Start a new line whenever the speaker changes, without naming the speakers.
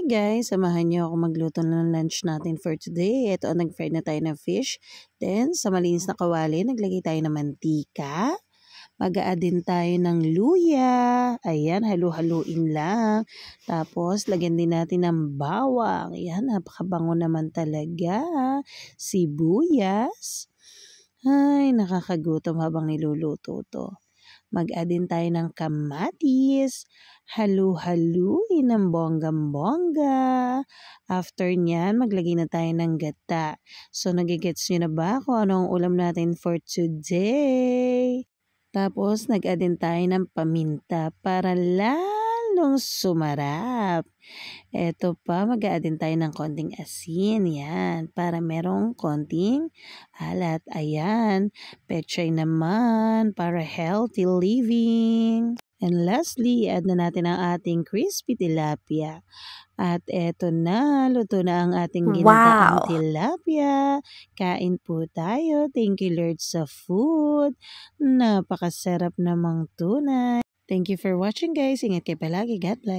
guys, samahan niyo ako magluto ng lunch natin for today. Ito, nag-fry na tayo ng fish. Then, sa malinis na kawali, naglagay tayo ng mantika. Mag-a-add din tayo ng luya. Ayan, halu-haluin lang. Tapos, lagyan din natin ng bawang. Ayan, napakabango naman talaga. Sibuyas. Ay, nakakagutom habang niluluto to. Mag-add din tayo ng kamatis, halu-haluin ng bonggang-bongga. After nyan, maglagay na tayo ng gata. So, nagigets nyo na ba kung anong ulam natin for today? Tapos, nag-add din tayo ng paminta para lalong sumarap. Eto pa, mag-a-add din tayo ng konting asin. Yan, para merong konting alat. Ayan, pechay naman para healthy living. And lastly, add na natin ang ating crispy tilapia. At eto na, luto na ang ating ginataang tilapia. Kain po tayo. Thank you Lord sa food. Napakasarap namang tunay. Thank you for watching guys. Ingat kayo palagi. God bless.